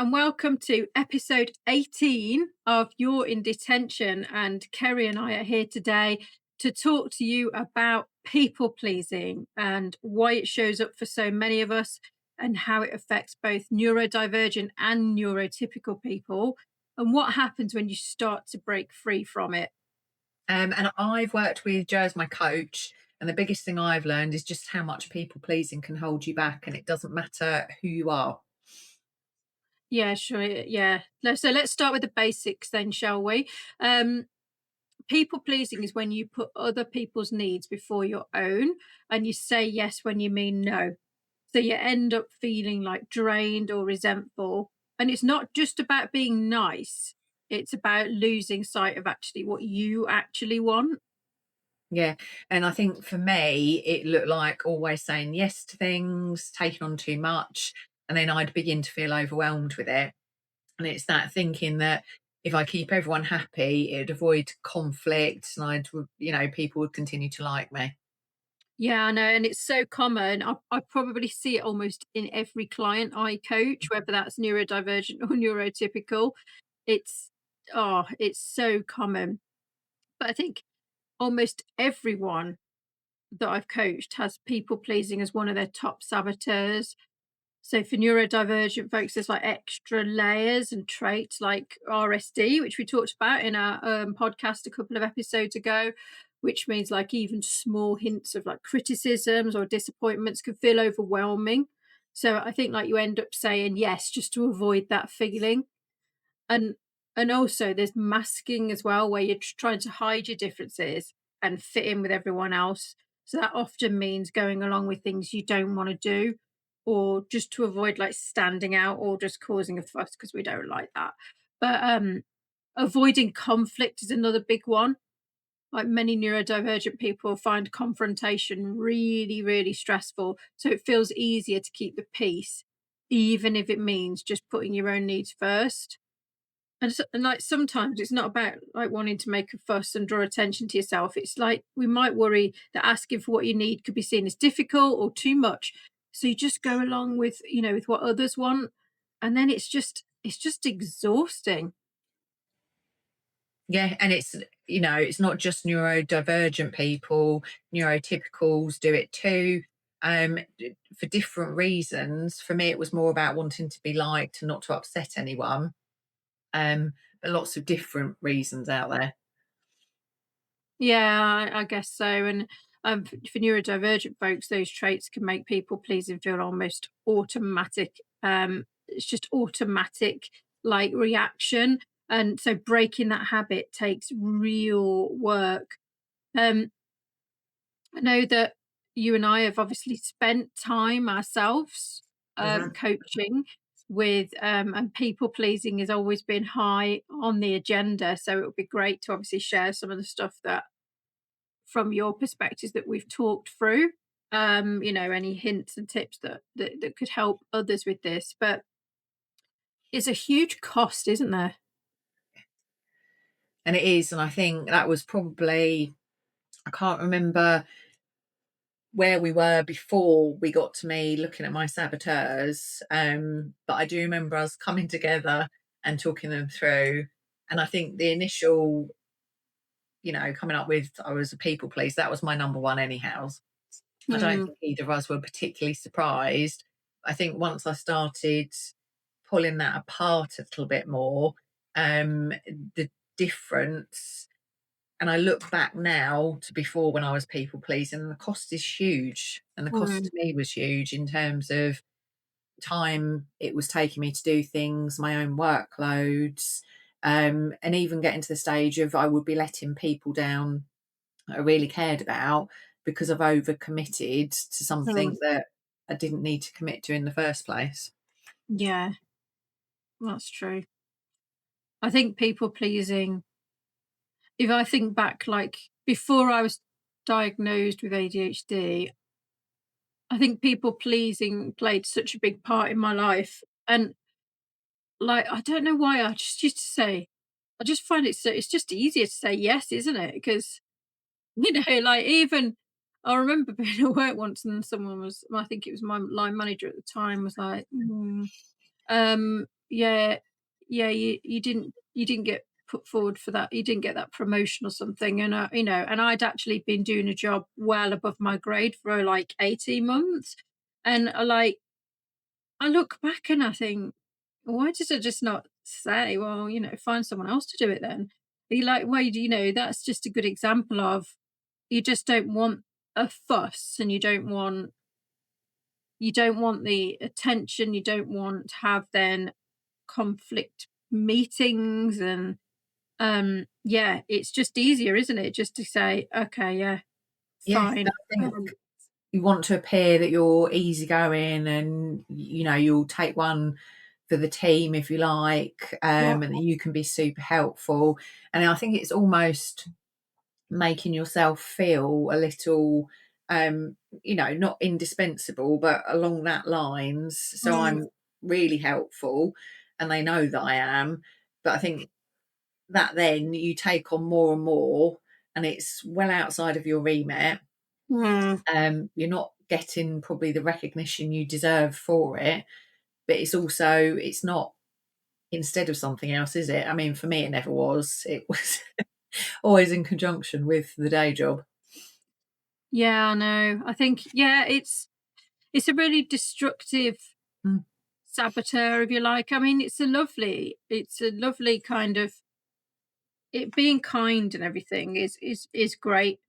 and welcome to episode 18 of You're in Detention. And Kerry and I are here today to talk to you about people pleasing and why it shows up for so many of us and how it affects both neurodivergent and neurotypical people and what happens when you start to break free from it. And I've worked with Joe as my coach, and the biggest thing I've learned is just how much people pleasing can hold you back, and it doesn't matter who you are. Yeah, sure. Yeah. So let's start with the basics then, shall we? Um, People pleasing is when you put other people's needs before your own and you say yes when you mean no. So you end up feeling like drained or resentful. And it's not just about being nice, it's about losing sight of actually what you actually want. Yeah, and I think for me, it looked like always saying yes to things, taking on too much, and then I'd begin to feel overwhelmed with it. And it's that thinking that if I keep everyone happy, it'd avoid conflict, and people would continue to like me. Yeah, I know. And it's so common. I probably see it almost in every client I coach, whether that's neurodivergent or neurotypical. It's, it's so common. But I think almost everyone that I've coached has people pleasing as one of their top saboteurs. So for neurodivergent folks, there's like extra layers and traits like RSD, which we talked about in our podcast a couple of episodes ago, which means like even small hints of like criticisms or disappointments can feel overwhelming. So I think like you end up saying yes just to avoid that feeling. And also there's masking as well, where you're trying to hide your differences and fit in with everyone else. So that often means going along with things you don't want to do, or just to avoid like standing out or just causing a fuss because we don't like that. But avoiding conflict is another big one. Like many neurodivergent people find confrontation really, really stressful. So it feels easier to keep the peace, even if it means just putting your own needs first. And like sometimes it's not about like wanting to make a fuss and draw attention to yourself. It's like we might worry that asking for what you need could be seen as difficult or too much. So you just go along with, with what others want. And then it's just exhausting. Yeah, and it's not just neurodivergent people, neurotypicals do it too. For different reasons. For me, it was more about wanting to be liked and not to upset anyone. But lots of different reasons out there. Yeah, I guess so. And for neurodivergent folks, those traits can make people pleasing feel almost automatic. It's just automatic like reaction. And so breaking that habit takes real work. Um, I know that you and I have obviously spent time ourselves Mhm. coaching with, and people pleasing has always been high on the agenda. So it would be great to obviously share some of the stuff that from your perspectives that we've talked through. Any hints and tips that could help others with this. But it's a huge cost, isn't there? And it is, and I think that was probably, I can't remember where we were before we got to me looking at my saboteurs. But I do remember us coming together and talking them through. And I think the initial, coming up with I was a people please, that was my number one anyhow. I don't Mm, think either of us were particularly surprised. I think once I started pulling that apart a little bit more, the difference, and I look back now to before when I was people pleasing, and the cost is huge. And the cost mm. to me was huge in terms of time it was taking me to do things, my own workloads, and even getting to the stage of I would be letting people down that I really cared about because I've over committed to Mm. something that I didn't need to commit to in the first place. Yeah, that's true. I think people pleasing, if I think back, like before I was diagnosed with ADHD, I think people pleasing played such a big part in my life. And like, I don't know why I just used to say, I just find it's just easier to say yes, isn't it? Because, like even I remember being at work once and someone was, I think it was my line manager at the time, was like, yeah, yeah, you didn't get put forward for that. You didn't get that promotion or something, and, and I'd actually been doing a job well above my grade for, like, 18 months, and, I look back and I think, "Why did I just not say, well, find someone else to do it then?" You like, well, that's just a good example of you just don't want a fuss, and you don't want the attention, you don't want to have then conflict meetings, and yeah, it's just easier, isn't it, just to say, okay, yeah, Yeah, I fine. think you want to appear that you're easygoing and, you'll take one for the team if you like, Yeah. and that you can be super helpful. And I think it's almost making yourself feel a little, not indispensable, but along that lines. So Mm, I'm really helpful and they know that I am. But I think that then you take on more and more and it's well outside of your remit. mm. You're not getting probably the recognition you deserve for it, but it's not instead of something else, is it? I mean, for me, it never was. It was always in conjunction with the day job. Yeah, I know. I think, yeah, it's a really destructive Mm, saboteur, if you like. I mean, it's a lovely kind of, it being kind and everything is great.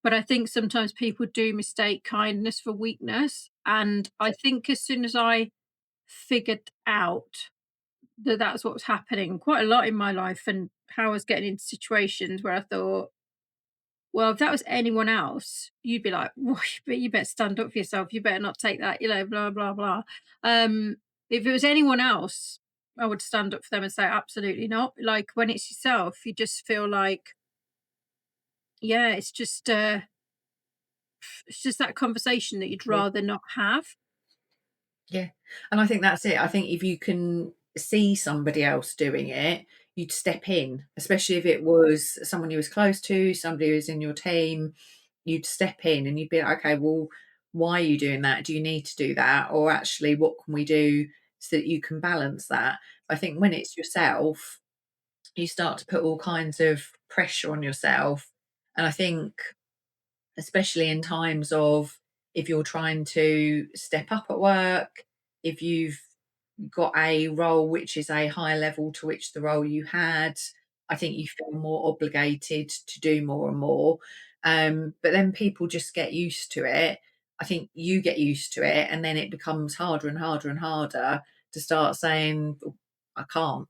But I think sometimes people do mistake kindness for weakness. And I think as soon as I figured out that that's what was happening quite a lot in my life, and how I was getting into situations where I thought, well, if that was anyone else, you'd be like, "Well, you better stand up for yourself. You better not take that, blah, blah, blah." Um, if it was anyone else, I would stand up for them and say, absolutely not. Like when it's yourself, you just feel like, yeah, it's just that conversation that you'd yeah. rather not have. Yeah. And I think that's it. I think if you can see somebody else doing it, you'd step in, especially if it was someone you was close to, somebody who's in your team, you'd step in and you'd be like, okay, well, why are you doing that? Do you need to do that? Or actually, what can we do so that you can balance that? I think when it's yourself, you start to put all kinds of pressure on yourself. And I think, especially in times of if you're trying to step up at work, if you've got a role which is a higher level to which the role you had, I think you feel more obligated to do more and more. But then people just get used to it. I think you get used to it, and then it becomes harder and harder and harder to start saying, "Oh, I can't.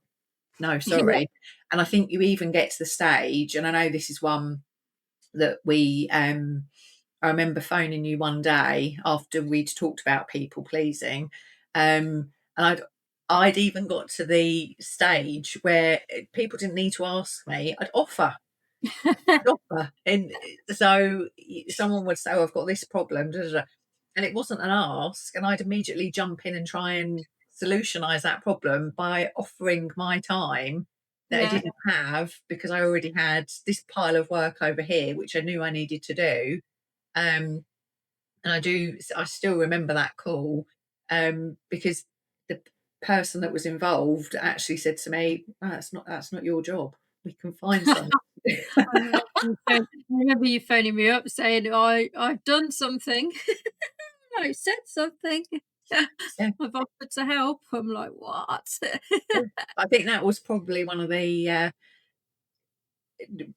No, Yeah. sorry." And I think you even get to the stage, and I know this is one that I remember phoning you one day after we'd talked about people pleasing, and I'd even got to the stage where people didn't need to ask me. I'd offer, and so someone would say, "Oh, I've got this problem," da, da, da. And it wasn't an ask, and I'd immediately jump in and try and solutionize that problem by offering my time that I Yeah. didn't have because I already had this pile of work over here, which I knew I needed to do. Um, and I still remember that call, because the person that was involved actually said to me, "Oh, that's not your job. We can find someone." I remember you phoning me up saying, I've done something. I said something. Yeah, I've offered to help. I'm like, what? yeah. I think that was probably one of the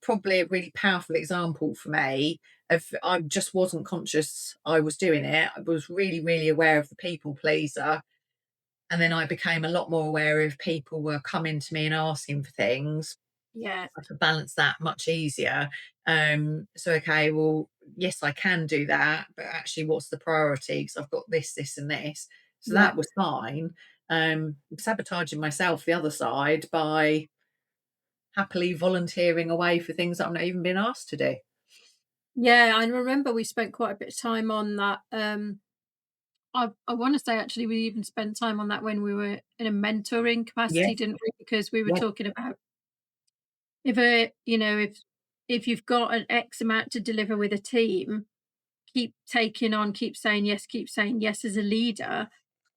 probably a really powerful example for me of I just wasn't conscious I was doing it. I was really, really aware of the people pleaser. And then I became a lot more aware if people were coming to me and asking for things. Yeah, I could balance that much easier. So okay, well, yes, I can do that, but actually what's the priority? Because I've got this, this, and this. So yeah, that was fine. Sabotaging myself the other side by happily volunteering away for things that I'm not even being asked to do. yeah. I remember we spent quite a bit of time on that. I want to say actually we even spent time on that when we were in a mentoring Yeah, capacity, didn't we? Because we were yeah, talking about if you've got an X amount to deliver with a team, keep taking on, keep saying yes as a leader,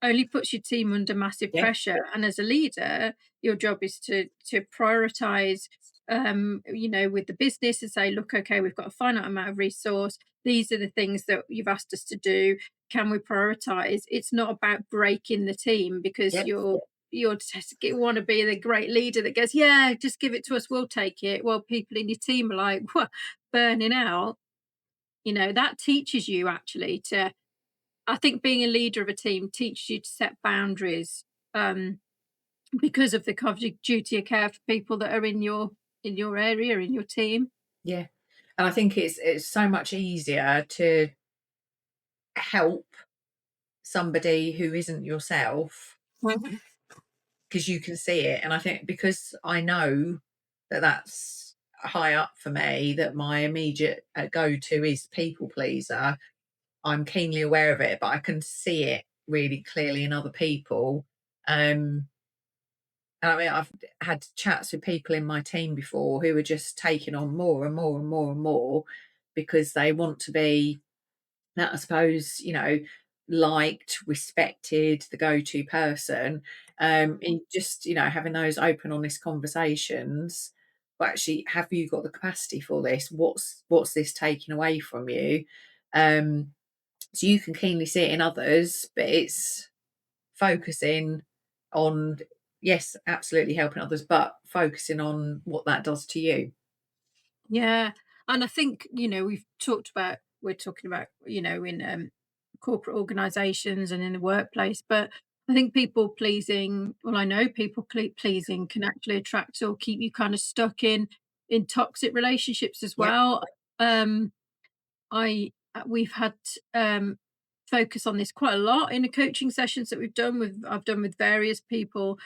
only puts your team under massive Yeah, pressure. And as a leader, your job is to prioritize, with the business and say, look, okay, we've got a finite amount of resource. These are the things that you've asked us to do. Can we prioritize? It's not about breaking the team because yeah, you're just want to be the great leader that goes, yeah, just give it to us, we'll take it. Well, people in your team are like, "Wha- burning out." That teaches you actually to, I think being a leader of a team teaches you to set boundaries, um, because of the duty of care for people that are in your area, in your team. yeah. And I think it's so much easier to help somebody who isn't yourself Mhm. because you can see it. And I think because I know that that's high up for me, that my immediate go to is people pleaser. I'm keenly aware of it, but I can see it really clearly in other people. And I mean, I've had chats with people in my team before who are just taking on more and more and more and more because they want to be, I suppose, liked, respected, the go-to person. And just, having those open, honest conversations. But actually, have you got the capacity for this? What's this taking away from you? Um, so you can keenly see it in others, but it's focusing on, yes, absolutely helping others, but focusing on what that does to you. Yeah, and I think, we're talking about, in corporate organizations and in the workplace, but I think people pleasing, well, I know people pleasing can actually attract or keep you kind of stuck in toxic relationships as Yep, well. Um we've had focus on this quite a lot in the coaching sessions that I've done with various people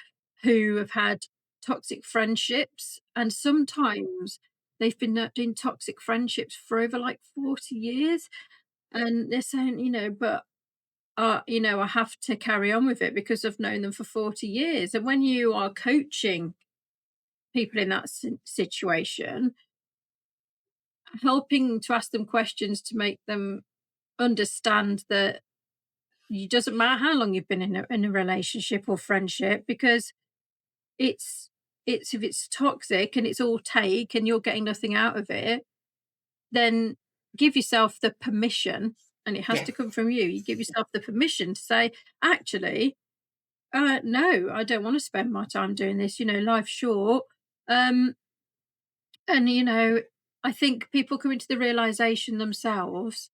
who have had toxic friendships, and sometimes they've been in toxic friendships for over like 40 years, and they're saying, but I have to carry on with it because I've known them for 40 years. And when you are coaching people in that situation, helping to ask them questions to make them understand that it doesn't matter how long you've been in a relationship or friendship, because it's if it's toxic and it's all take and you're getting nothing out of it, then give yourself the permission, and it has yeah, to come from you. You give yourself the permission to say, actually, no, I don't want to spend my time doing this. Life's short. Um, and I think people come into the realization themselves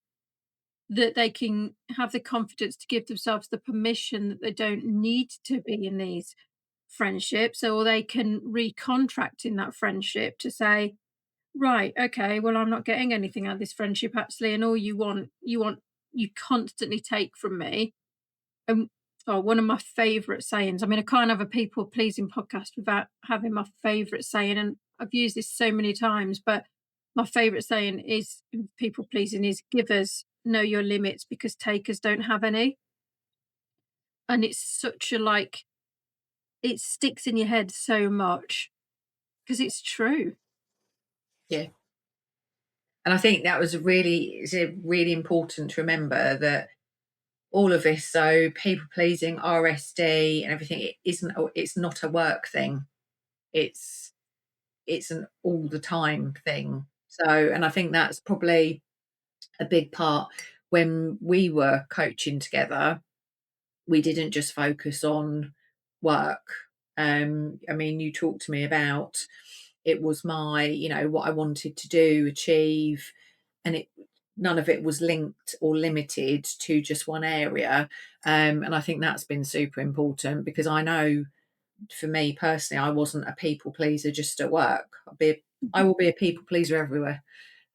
that they can have the confidence to give themselves the permission that they don't need to be in these friendships, or they can recontract in that friendship to say, right, okay, well, I'm not getting anything out of this friendship actually, and all you constantly take from me. And one of my favorite sayings, I mean, I can't have a people pleasing podcast without having my favorite saying, and I've used this so many times, but my favorite saying is people pleasing is, givers know your limits because takers don't have any. And it's such a, like, it sticks in your head so much because it's true. yeah. And I think that was it's a really important to remember that all of this, so people pleasing, RSD, and everything, it's not a work thing. It's it's an all the time thing. So, and I think that's probably a big part when we were coaching together. We didn't just focus on work. I mean, you talked to me about it was my, what I wanted to do, achieve, and it none of it was linked or limited to just one area. And I think that's been super important because I know for me personally, I wasn't a people pleaser just at work. I will be a people pleaser everywhere.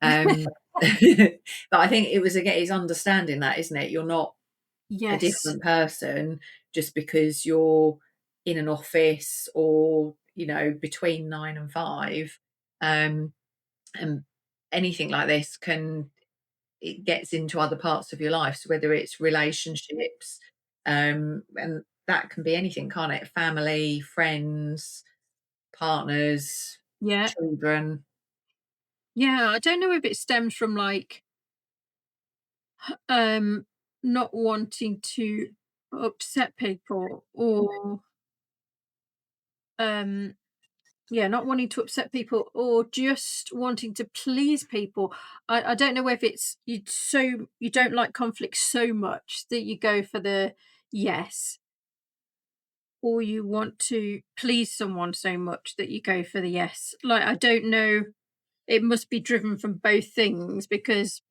Um, but I think it was again, it's understanding that, isn't it? You're not a Yes. different person just because you're in an office or between 9 and 5, um and anything like this it gets into other parts of your life, so whether it's relationships, and that can be anything, can't it? Family, friends, partners, Yeah. children. Yeah. I don't know if it stems from like, um, not wanting to. upset people or, um yeah, not wanting to upset people or just wanting to please people. I don't know if it's you don't like conflict so much that you go for the yes, or you want to please someone so much that you go for the yes. Like, I don't know, it must be driven from both things because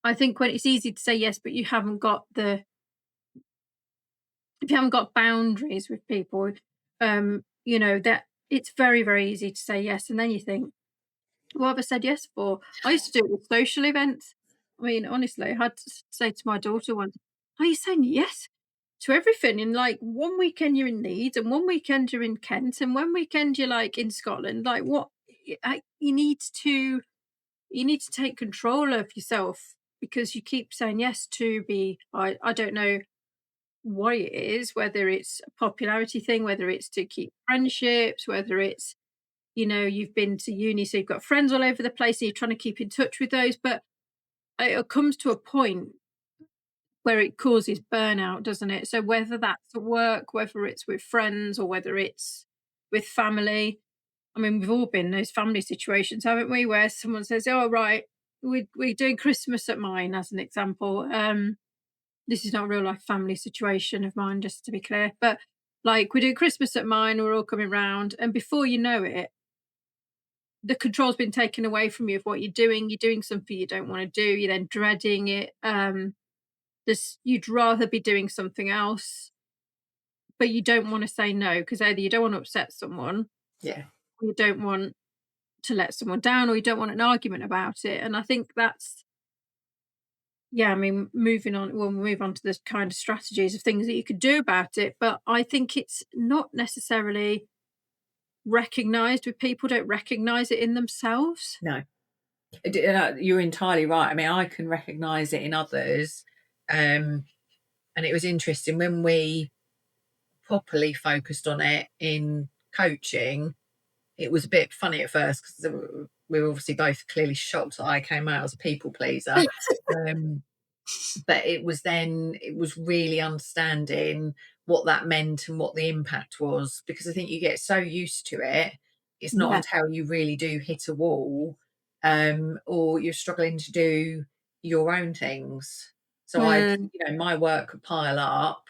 I think when it's easy to say yes, but you haven't got the if you haven't got boundaries with people, that it's very, very easy to say yes. And then you think, what have I said yes for? I used to do it with social events. I mean, honestly, I had to say to my daughter once, "Are you saying yes to everything?" And like one weekend you're in Leeds, and one weekend you're in Kent, and one weekend you're like in Scotland. Like, what? You need to take control of yourself because you keep saying yes to be. I don't know what it is, whether it's a popularity thing, whether it's to keep friendships, whether it's you've been to uni, so you've got friends all over the place, and you're trying to keep in touch with those. But it comes to a point where it causes burnout, doesn't it? So whether that's at work, whether it's with friends, or whether it's with family. I mean, we've all been in those family situations, haven't we? Where someone says, "Oh, right, we're doing Christmas at mine," as an example. This is not a real life family situation of mine, just to be clear. But like, we're doing Christmas at mine, we're all coming round, and before you know it, the control's been taken away from you of what you're doing. You're doing something you don't want to do. You're then dreading it. This you'd rather be doing something else, but you don't want to say no because either you don't want to upset someone, Yeah. or you don't want to let someone down, or you don't want an argument about it. And I think that's yeah. I mean, moving on. We'll move on to the kind of strategies of things that you could do about it. But I think it's not necessarily recognized with people. Don't recognize it in themselves. No. You're entirely right. I mean, I can recognise it in others. Um, and it was interesting when we properly focused on it in coaching. It was a bit funny at first because we were obviously both clearly shocked that I came out as a people pleaser. Um, but it was really understanding what that meant and what the impact was, because I think you get so used to it, it's not Yeah. until you really do hit a wall, or you're struggling to do your own things. So Mm, my work could pile up,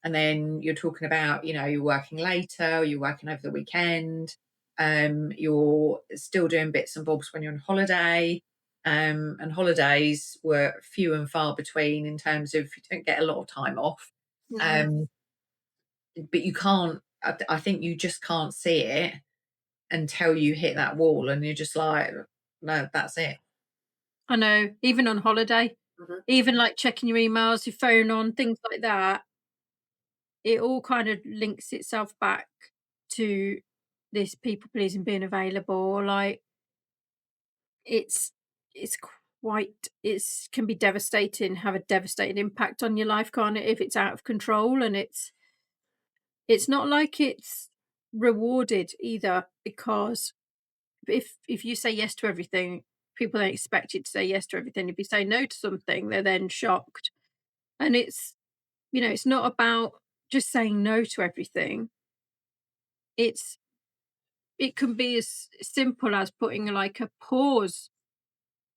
and then you're talking about, you're working later, you're working over the weekend, you're still doing bits and bobs when you're on holiday. And holidays were few and far between in terms of you don't get a lot of time off. mm. Um, but you can't, I think you just can't see it until you hit that wall and you're just like, no, that's it. I know, even on holiday, Mhm. even like checking your emails, your phone on, things like that, it all kind of links itself back to this people pleasing being available. Like it's it's it's can be devastating, have a devastating impact on your life, can't it, if it's out of control and it's not like it's rewarded either because if you say yes to everything, people don't expect you to say yes to everything. If you say no to something, they're then shocked. And it's not about just saying no to everything. It's it can be as simple as putting like a pause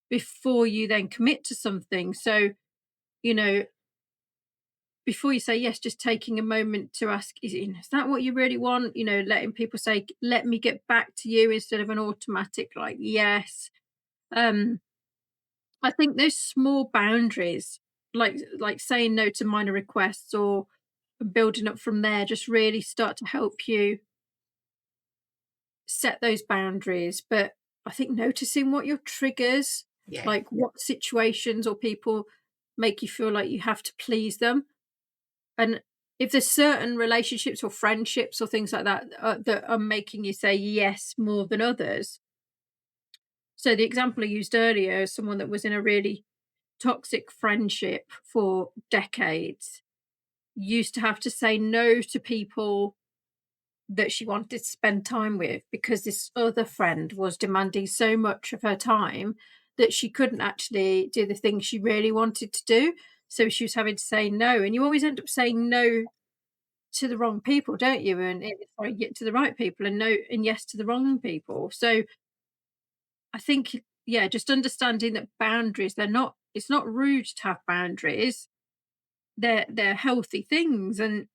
before you then commit to something. So, you know, before you say yes, just taking a moment to ask, is that what you really want? Letting people say, let me get back to you instead of an automatic like yes. Um, I think those small boundaries, like saying no to minor requests or building up from there, just really start to help you set those boundaries. But I think noticing what your triggers, Yeah. like what situations or people make you feel like you have to please them, and if there's certain relationships or friendships or things like that are making you say yes more than others. So the example I used earlier is someone that was in a really toxic friendship for decades, used to have to say no to people that she wanted to spend time with because this other friend was demanding so much of her time that she couldn't actually do the things she really wanted to do. So she was having to say no, and you always end up saying no to the wrong people, don't you? And sorry, to the right people, and no and yes to the wrong people. So I think, yeah, just understanding that boundaries, they're not it's not rude to have boundaries. They're healthy things, and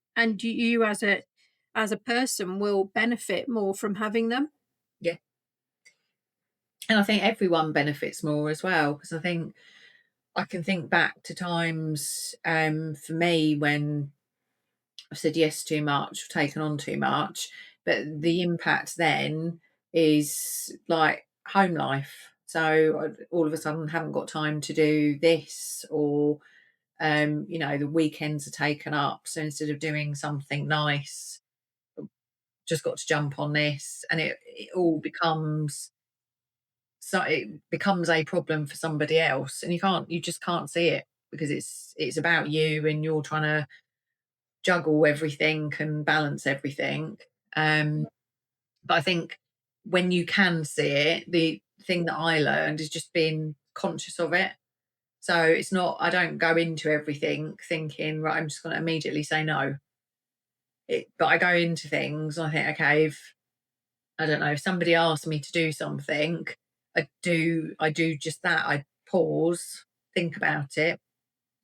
you as a person will benefit more from having them. Yeah. And I think everyone benefits more as well, because I think I can think back to times, for me, when I've said yes too much, taken on too much, but the impact then is like home life. So I all of a sudden haven't got time to do this, or the weekends are taken up. So instead of doing something nice, just got to jump on this, and it all becomes, so it becomes a problem for somebody else, and you just can't see it, because it's about you, and you're trying to juggle everything and balance everything. Um, but I think when you can see it, the thing that I learned is just being conscious of it. So it's not, I don't go into everything thinking, right, I'm just going to immediately say no. But I go into things, and I think, okay, if I don't know, if somebody asks me to do something, I do just that. I pause, think about it.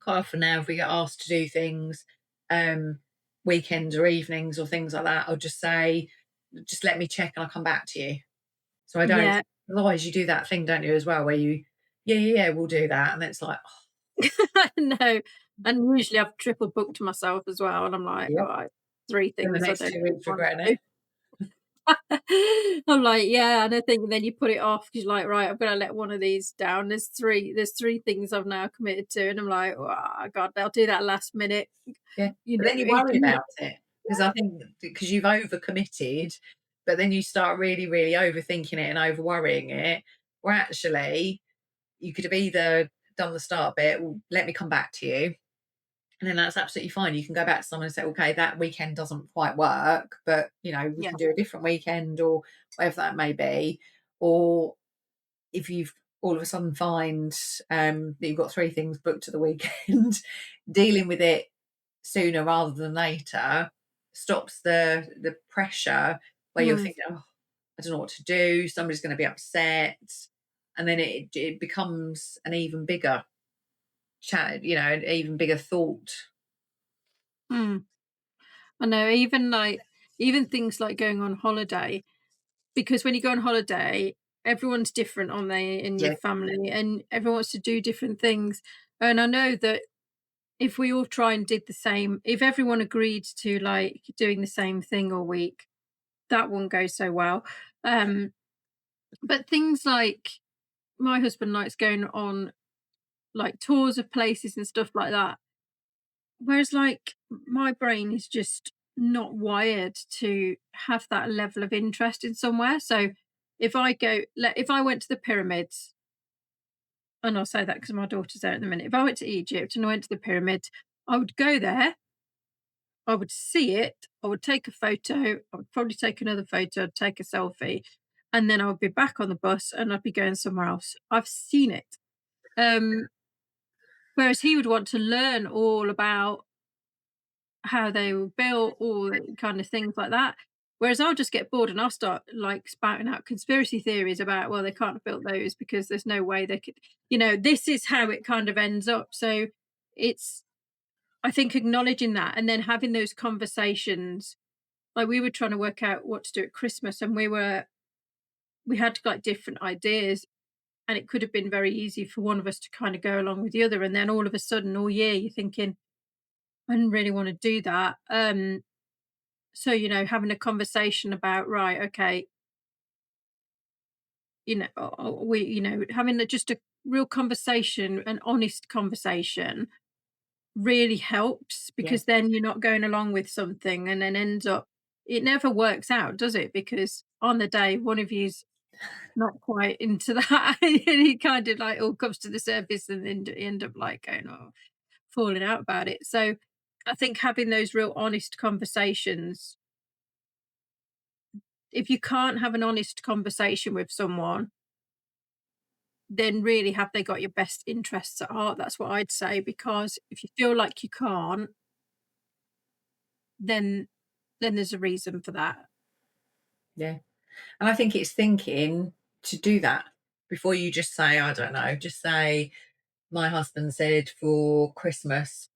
Quite often now, if we get asked to do things, um, weekends or evenings or things like that, I'll just say, just let me check and I'll come back to you. So I don't, Yeah. otherwise you do that thing, don't you, as well, where yeah, we'll do that. And it's like, oh, No, and usually I've triple booked myself as well, and I'm like, yep. "Right, 3 In the things I next don't 2 weeks want regretting to it. do." I'm like, "Yeah," and I think then you put it off because 'cause you're like, "Right, I'm gonna let one of these down." There's 3 things I've now committed to, and I'm like, "Oh god, they'll do that last minute." Yeah. You But know, then you it worry can about it, because I think, because you've overcommitted, but then you start really, really overthinking it and over worrying it, where actually you could have either done the start bit, well, let me come back to you. And then that's absolutely fine. You can go back to someone and say, okay, that weekend doesn't quite work, but we yeah. can do a different weekend, or whatever that may be. Or if you've all of a sudden find, that you've got 3 things booked to the weekend, dealing with it sooner rather than later stops the pressure, where you're Mm, thinking, oh, I don't know what to do. Somebody's going to be upset. And then it becomes an even bigger chat, an even bigger thought. mm. I know, even things like going on holiday, because when you go on holiday, everyone's different, aren't they, in your Yeah, family, and everyone wants to do different things, and I know that if we all try and did the same, if everyone agreed to, like, doing the same thing all week, that wouldn't go so well. Um, but things like my husband likes going on, like, tours of places and stuff like that, whereas, like, my brain is just not wired to have that level of interest in somewhere. So if I went to the pyramids, and I'll say that because my daughter's there at the minute. If I went to Egypt and I went to the pyramids, I would go there, I would see it, I would take a photo, I would probably take another photo, I'd take a selfie, and then I would be back on the bus and I'd be going somewhere else. I've seen it. Um, Whereas he would want to learn all about how they were built, all the kind of things like that. Whereas I'll just get bored and I'll start like spouting out conspiracy theories about, well, they can't have built those because there's no way they could, this is how it kind of ends up. So it's, I think, acknowledging that and then having those conversations. Like we were trying to work out what to do at Christmas, and we had like different ideas, and it could have been very easy for one of us to kind of go along with the other, and then all of a sudden all year you're thinking, I didn't really want to do that. So, having a conversation about, right, okay, having just a real conversation, an honest conversation really helps, yeah. because then you're not going along with something and then ends up, it never works out, does it? Because on the day, one of you's not quite into that, and it kind of like all comes to the surface, and then you end up like going, oh, falling out about it. So I think having those real honest conversations, if you can't have an honest conversation with someone, then really have they got your best interests at heart? That's what I'd say, because if you feel like you can't, then there's a reason for that. Yeah. And I think it's thinking to do that before you just say, I don't know, just say, my husband said for Christmas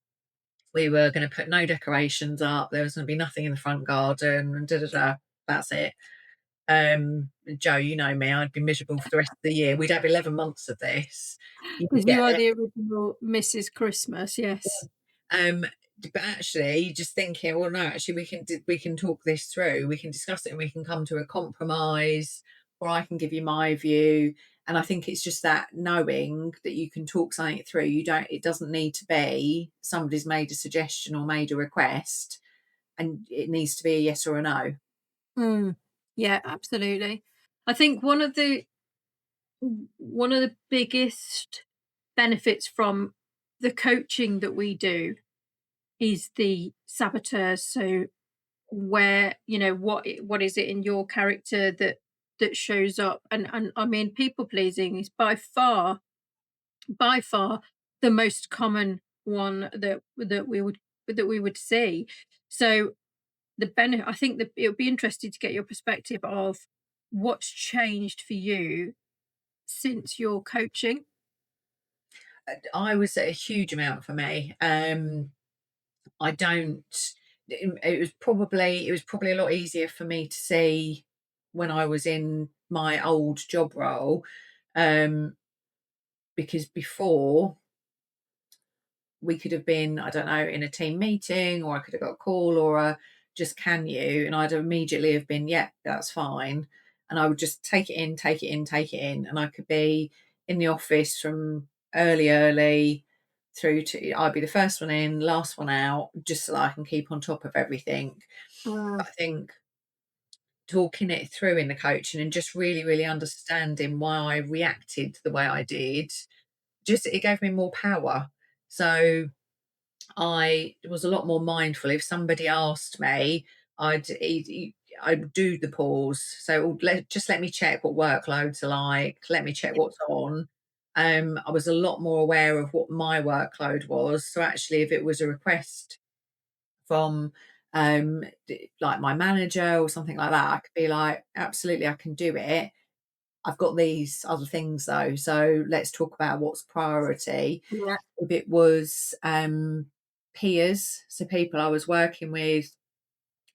we were going to put no decorations up, there was going to be nothing in the front garden, and da da da. That's it. Joe, you know me, I'd be miserable for the rest of the year. We'd have 11 months of this. You Because get you are there. the original Mrs. Christmas, yes. Um, but actually, just thinking, well, no, actually, we can talk this through. We can discuss it, and we can come to a compromise, or I can give you my view. And I think it's just that knowing that you can talk something through. You don't. It doesn't need to be somebody's made a suggestion or made a request, and it needs to be a yes or a no. Mm. Yeah, absolutely. I think one of the biggest benefits from the coaching that we do is the saboteurs. So where, what is it in your character that shows up? And I mean, people pleasing is by far the most common one that we would see. So the benefit, I think that it would be interesting to get your perspective of what's changed for you since your coaching. I was a huge amount for me. I don't. It was probably a lot easier for me to see when I was in my old job role, um, because before we could have been, I don't know, in a team meeting, or I could have got a call or a just can you, and I'd immediately have been, yeah, that's fine, and I would just take it in, take it in, take it in, and I could be in the office from early through to I'd be the first one in, last one out, just so that I can keep on top of everything. Uh, But I think talking it through in the coaching and just really understanding why I reacted the way I did, just it gave me more power. So I was a lot more mindful. If somebody asked me, I'd do the pause. So just let me check what workloads are like. Let me check what's on. I was a lot more aware of what my workload was. So actually, if it was a request from like my manager or something like that, I could be like, absolutely, I can do it. I've got these other things though, so let's talk about what's priority. yeah, If it was peers, so people I was working with,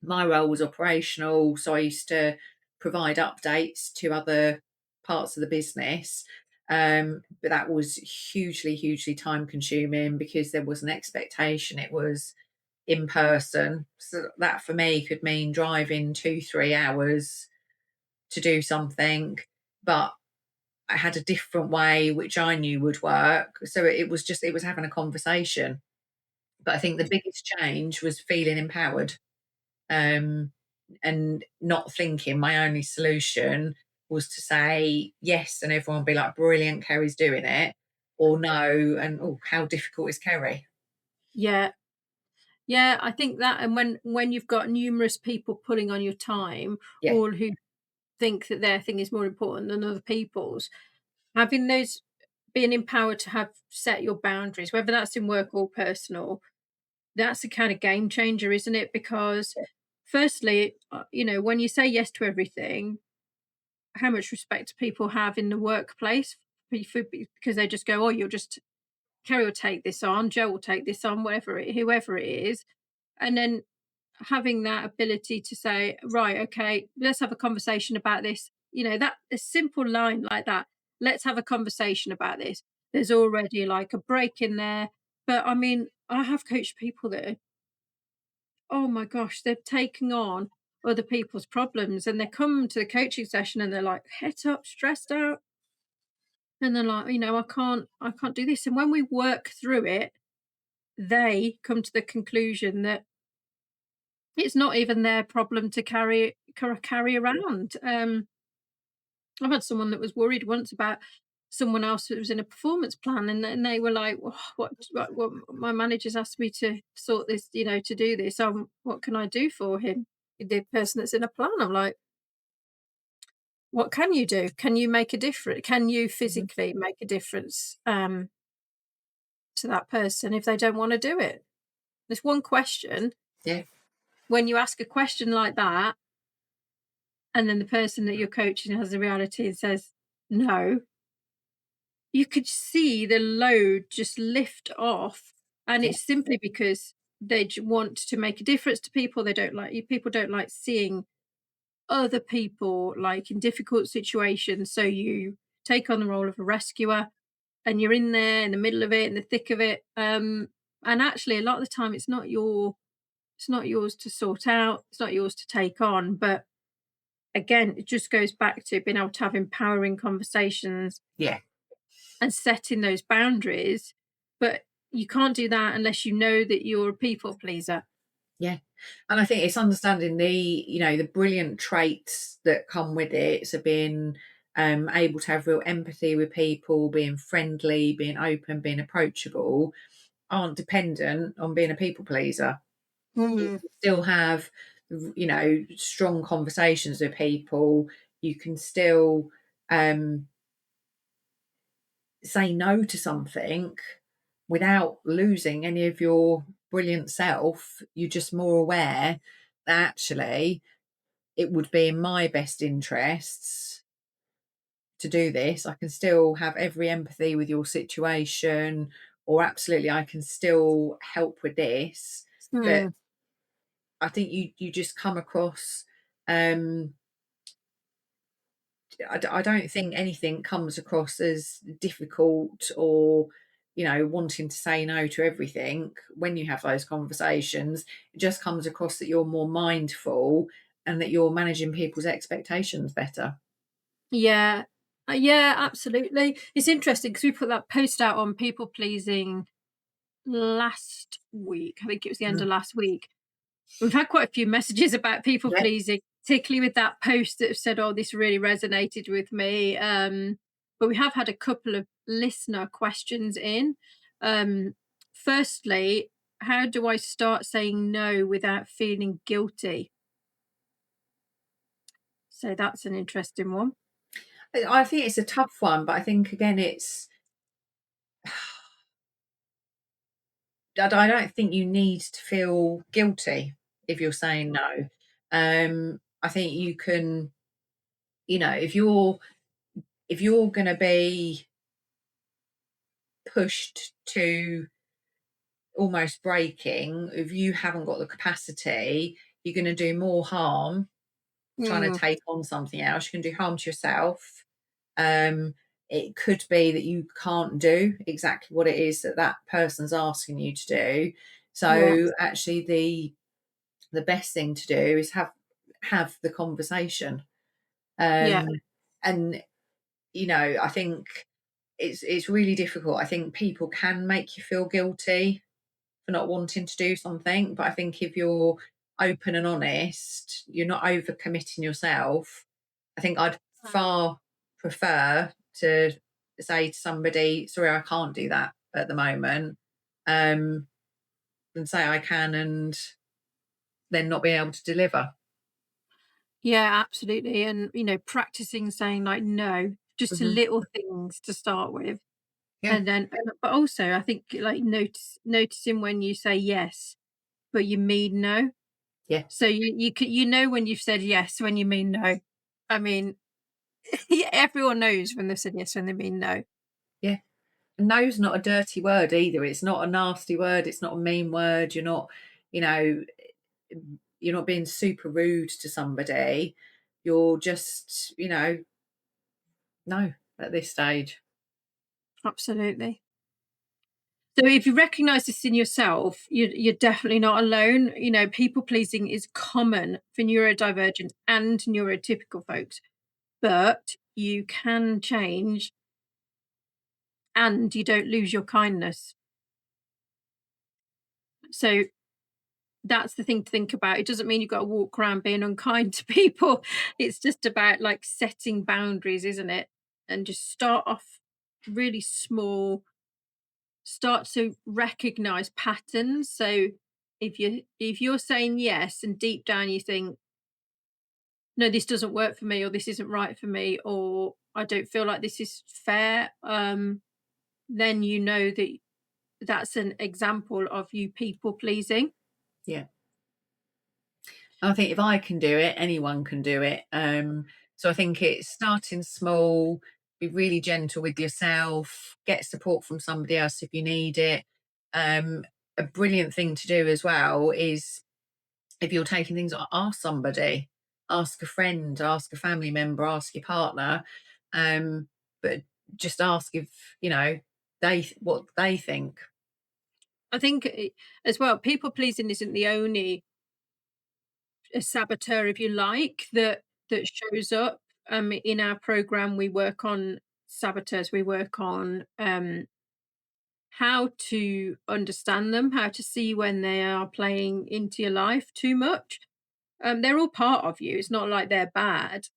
my role was operational, so I used to provide updates to other parts of the business. But that was hugely time consuming because there was an expectation. It was in person. So that for me could mean driving 2, 3 hours to do something. But I had a different way which I knew would work. So it was having a conversation. But I think the biggest change was feeling empowered, um, and not thinking my only solution was to say yes and everyone be like, brilliant, Kerry's doing it, or no, and oh, how difficult is Kerry? yeah, yeah. I think that, and when you've got numerous people pulling on your time, Yeah, all who think that their thing is more important than other people's, having those, being empowered to have set your boundaries, whether that's in work or personal, that's a kind of game changer, isn't it? Because firstly, when you say yes to everything, how much respect do people have in the workplace? Because they just go, oh, you'll just Kerry will take this on, Joe will take this on, whoever it is, and then having that ability to say, right, okay, let's have a conversation about this. That a simple line like that. Let's have a conversation about this. There's already like a break in there. But I mean, I have coached people that are, oh my gosh, they're taking on other people's problems, and they come to the coaching session and they're like het up, stressed out, and they're like, I can't do this. And when we work through it, they come to the conclusion that it's not even their problem to carry around. I've had someone that was worried once about someone else that was in a performance plan, and they were like, what my manager's asked me to sort this, to do this. What can I do for him? The person that's in a plan. I'm like, what can you do? Can you make a difference? Can you Mhm. physically make a difference, to that person if they don't wanna do it? There's one question. Yeah, When you ask a question like that, and then the person that you're coaching has the reality and says, "No," you could see the load just lift off, and yeah, it's simply because they want to make a difference to people. They don't like people don't like seeing other people like in difficult situations. So you take on the role of a rescuer, and you're in there in the middle of it, in the thick of it. And actually, a lot of the time, it's not yours to sort out. It's not yours to take on. But again, it just goes back to being able to have empowering conversations yeah, and setting those boundaries. But you can't do that unless you know that you're a people pleaser. yeah. And I think it's understanding the brilliant traits that come with it. So being able to have real empathy with people, being friendly, being open, being approachable, aren't dependent on being a people pleaser. You Mm, can still have, strong conversations with people. You can still um, say no to something without losing any of your brilliant self. You're just more aware that actually it would be in my best interests to do this. I can still have every empathy with your situation, or absolutely, I can still help with this. But mm. I think you just come across. Um, I don't think anything comes across as difficult or wanting to say no to everything when you have those conversations. It just comes across that you're more mindful and that you're managing people's expectations better. Yeah. Yeah, absolutely. It's interesting because we put that post out on people pleasing last week. I think it was the end Mhm. of last week. We've had quite a few messages about people Yeah. pleasing, particularly with that post that have said, "Oh, this really resonated with me." But we have had a couple of listener questions in. Um, Firstly, how do I start saying no without feeling guilty? So that's an interesting one. I think it's a tough one, but I think again, I don't think you need to feel guilty if you're saying no. I think you can, if you're going to be pushed to almost breaking, if you haven't got the capacity, you're going to do more harm trying to Mm, take on something else. You can do harm to yourself. Um, it could be that you can't do exactly what it is that that person's asking you to do. yeah, So actually, the best thing to do is have the conversation. yeah, Um, and I think it's really difficult. I think people can make you feel guilty for not wanting to do something. But I think if you're open and honest, you're not overcommitting yourself. I think I'd far prefer to say to somebody, sorry, I can't do that at the moment, um, than say I can and then not be able to deliver. yeah, absolutely. And practicing saying like no, just to Hmm. little things to start with. Yeah, And then but also I think, like, noticing when you say yes, but you mean no. yeah, So you know when you've said yes when you mean no. I mean, yeah, everyone knows when they've said yes when they mean no. yeah. No's not a dirty word either. It's not a nasty word. It's not a mean word. You know, you're not being super rude to somebody. You're just, no, at this stage. Absolutely. So if you recognize this in yourself, you're definitely not alone. People pleasing is common for neurodivergent and neurotypical folks, but you can change and you don't lose your kindness. So that's the thing to think about. It doesn't mean you've got to walk around being unkind to people. It's just about like setting boundaries, isn't it? And just start off really small, start to recognize patterns. So if you're saying yes and deep down you think no, this doesn't work for me, or this isn't right for me, or I don't feel like this is fair, then you know that that's an example of you people pleasing. Yeah. I think if I can do it, anyone can do it. So I think it's starting small, be really gentle with yourself, get support from somebody else if you need it. Um, a brilliant thing to do as well is if you're taking things, ask somebody, ask a friend, ask a family member, ask your partner. But just ask if, what they think. I think as well, people pleasing isn't the only saboteur, if you like, that shows up. In our program, we work on saboteurs. We work on how to understand them, how to see when they are playing into your life too much. They're all part of you. It's not like they're bad.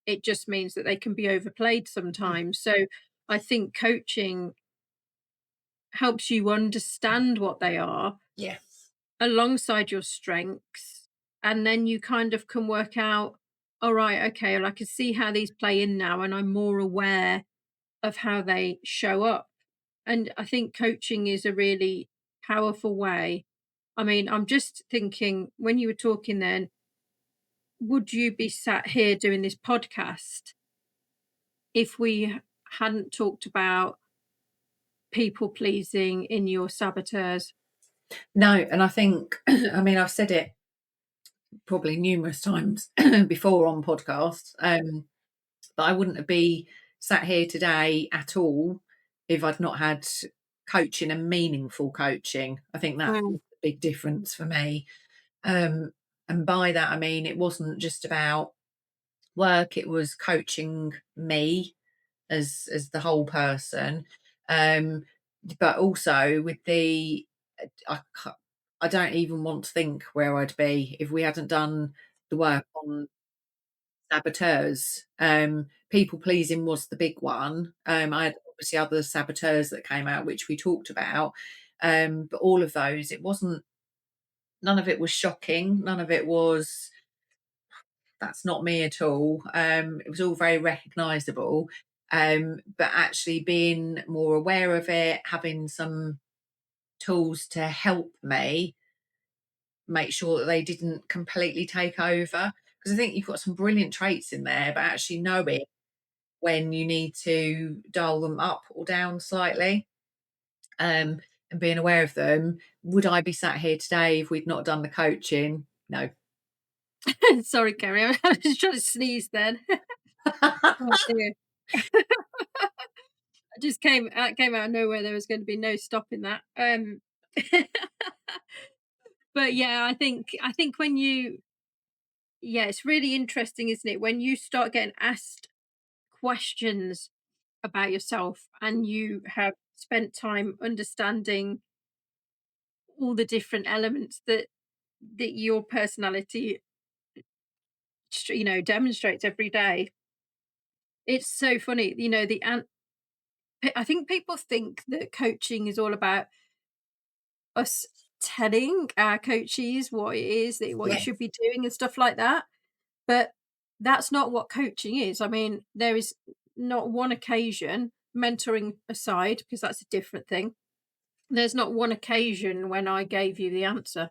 It just means that they can be overplayed Mm. sometimes. So I think coaching helps you understand what they are Yeah. alongside your strengths. And then you kind of can work out, all right, okay, well, I can see how these play in now, and I'm more aware of how they show up. And I think coaching is a really powerful way. I mean, I'm just thinking when you were talking then, would you be sat here doing this podcast if we hadn't talked about people pleasing in your saboteurs? No, and I think, I mean, I've said it probably numerous times before on podcasts, but I wouldn't be sat here today at all if I'd not had coaching and meaningful coaching. I think that's Mm. the big difference for me. Um, and by that, I mean, it wasn't just about work, it was coaching me as the whole person. Um, but also with the, I, ca- I don't even want to think where I'd be if we hadn't done the work on saboteurs. People pleasing was the big one. I had obviously other saboteurs that came out, which we talked about. But all of those, it wasn't, none of it was shocking. None of it was, that's not me at all. It was all very recognizable. But actually being more aware of it, having some tools to help me make sure that they didn't completely take over. Because I think you've got some brilliant traits in there, but actually knowing when you need to dial them up or down slightly, um, and being aware of them. Would I be sat here today if we'd not done the coaching? No. Sorry, Kerry, I was trying to sneeze then. Oh dear. I just came out of nowhere. There was going to be no stopping that. But yeah, I think when you yeah, it's really interesting, isn't it? When you start getting asked questions about yourself and you have spent time understanding all the different elements that your personality demonstrates every day. It's so funny, I think people think that coaching is all about us telling our coaches what it is that what you Yeah. should be doing and stuff like that. But that's not what coaching is. I mean, there is not one occasion, mentoring aside, because that's a different thing. There's not one occasion when I gave you the answer.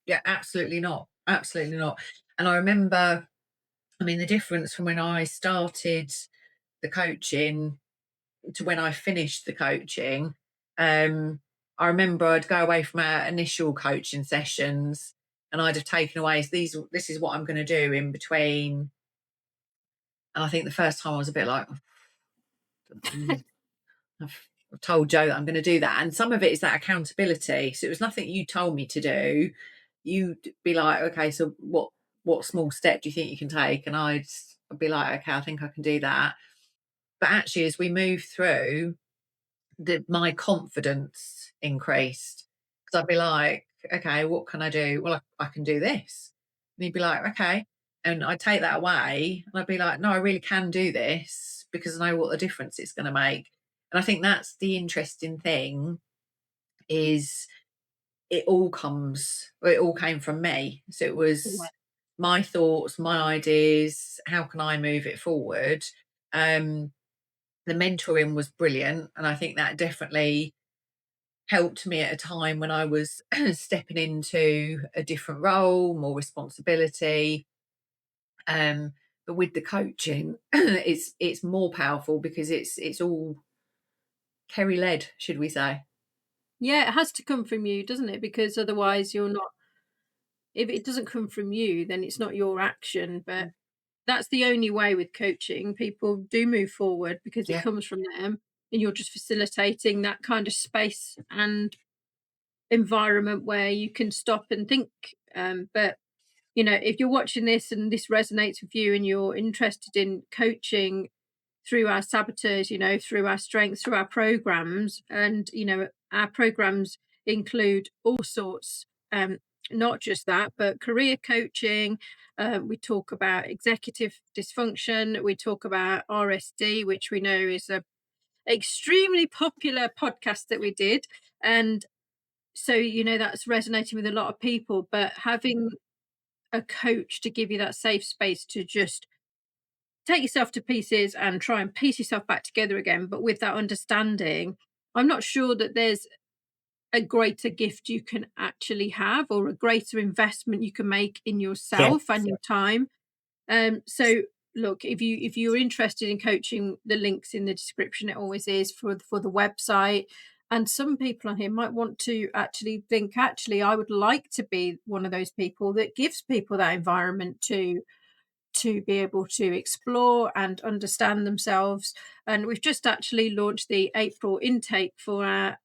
Yeah, absolutely not. Absolutely not. And I remember, I mean, the difference from when I started the coaching to when I finished the coaching, um, I remember I'd go away from our initial coaching sessions and I'd have taken away this is what I'm going to do in between. And I think the first time I was a bit like, "Mm, I've told Joe that I'm going to do that." And some of it is that accountability. So it was nothing you told me to do. You'd be like, okay, so what small step do you think you can take? And I'd be like, okay, I think I can do that. But actually, as we move through, my confidence increased because I'd be like, okay, what can I do? Well, I can do this. And he'd be like, okay. And I'd take that away and I'd be like, no, I really can do this because I know what the difference it's going to make. And I think that's the interesting thing is it all came from me. So it was my thoughts, my ideas, how can I move it forward? Um, the mentoring was brilliant, and I think that definitely helped me at a time when I was stepping into a different role, more responsibility. Um, but with the coaching, it's more powerful because it's all Kerry led, should we say? Yeah, it has to come from you, doesn't it? Because otherwise you're not, if it doesn't come from you, then it's not your action. But that's the only way with coaching. People do move forward because it Yeah, comes from them, and you're just facilitating that kind of space and environment where you can stop and think. But if you're watching this and this resonates with you and you're interested in coaching through our saboteurs, through our strengths, through our programs, and our programs include all sorts, not just that, but career coaching. We talk about executive dysfunction. We talk about RSD, which we know is a extremely popular podcast that we did, and so that's resonating with a lot of people. But having a coach to give you that safe space to just take yourself to pieces and try and piece yourself back together again, but with that understanding, I'm not sure that there's a greater gift you can actually have, or a greater investment you can make in yeah, yourself and your time. So look, if you're interested in coaching, the links in the description, it always is, for the website. And some people on here might want to actually think, actually, I would like to be one of those people that gives people that environment to be able to explore and understand themselves. And we've just actually launched the April intake for our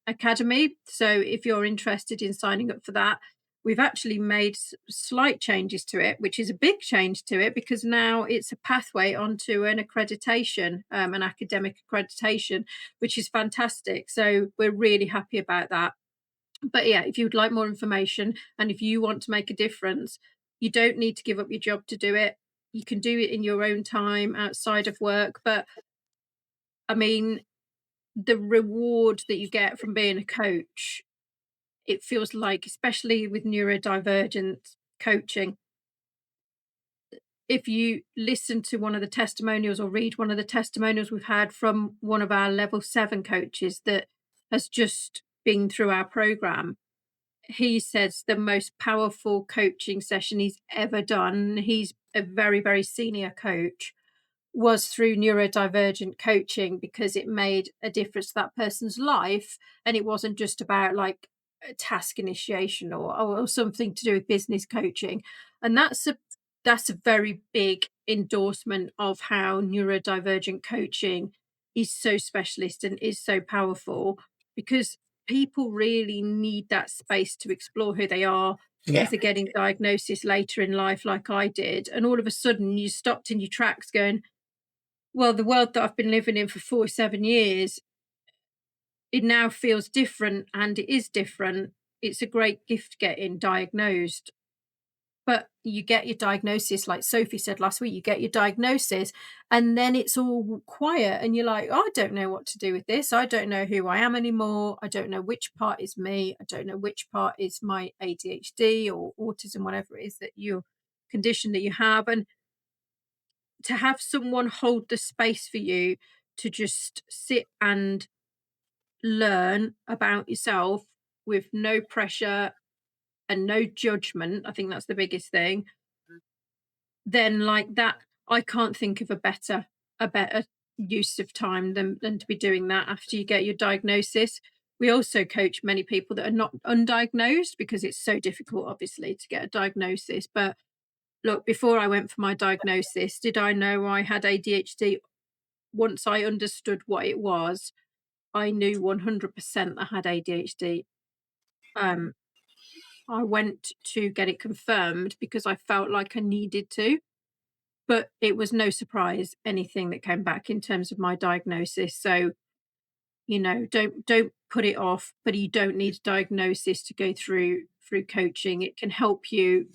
academy. So if you're interested in signing up for that, we've actually made slight changes to it, which is a big change to it, because now it's a pathway onto an accreditation, an academic accreditation, which is fantastic. So we're really happy about that. But yeah, if you would like more information and if you want to make a difference, you don't need to give up your job to do it. You can do it in your own time outside of work. But I mean, the reward that you get from being a coach, it feels like, especially with neurodivergent coaching, if you listen to one of the testimonials or read one of the testimonials we've had from one of our level 7 coaches that has just been through our program, he says the most powerful coaching session he's ever done. He's a very, very senior coach, was through neurodivergent coaching, because it made a difference to that person's life. And it wasn't just about like a task initiation, or something to do with business coaching. And that's a very big endorsement of how neurodivergent coaching is so specialist and is so powerful, because people really need that space to explore who they are if yeah, they're getting diagnosis later in life, like I did. And all of a sudden you stopped in your tracks going, well, the world that I've been living in for 47 years, it now feels different, and it is different. It's a great gift getting diagnosed. But you get your diagnosis, like Sophie said last week, you get your diagnosis, and then it's all quiet, and you're like, oh, I don't know what to do with this. I don't know who I am anymore. I don't know which part is me. I don't know which part is my ADHD or autism, whatever it is that you condition that you have. And to have someone hold the space for you to just sit and learn about yourself with no pressure and no judgment, I think that's the biggest thing. Then like that, I can't think of a better use of time than to be doing that after you get your diagnosis. We also coach many people that are not undiagnosed, because it's so difficult, obviously, to get a diagnosis. But look, before I went for my diagnosis, did I know I had ADHD? Once I understood what it was, I knew 100% I had ADHD. Um, I went to get it confirmed because I felt like I needed to, but it was no surprise anything that came back in terms of my diagnosis. So, don't put it off, but you don't need a diagnosis to go through coaching. It can help you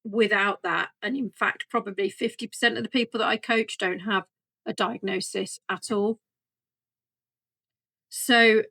without that. And in fact, probably 50% of the people that I coach don't have a diagnosis at all. So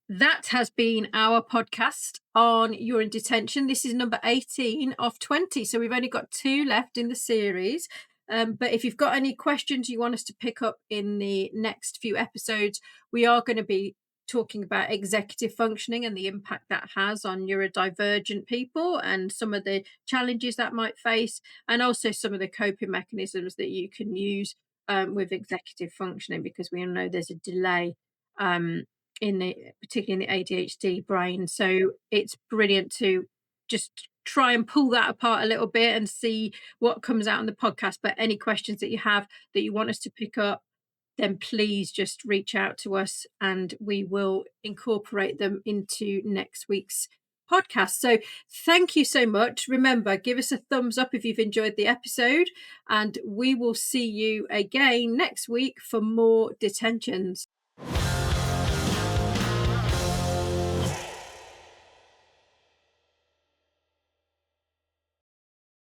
that has been our podcast on You're in Detention. This is number 18 of 20. So we've only got 2 left in the series. But if you've got any questions you want us to pick up in the next few episodes, we are going to be talking about executive functioning and the impact that has on neurodivergent people and some of the challenges that might face, and also some of the coping mechanisms that you can use with executive functioning, because we all know there's a delay um, in the particularly in the ADHD brain. So it's brilliant to just try and pull that apart a little bit and see what comes out on the podcast. But any questions that you have that you want us to pick up, then please just reach out to us and we will incorporate them into next week's podcast. So thank you so much. Remember, give us a thumbs up if you've enjoyed the episode, and we will see you again next week for more detentions.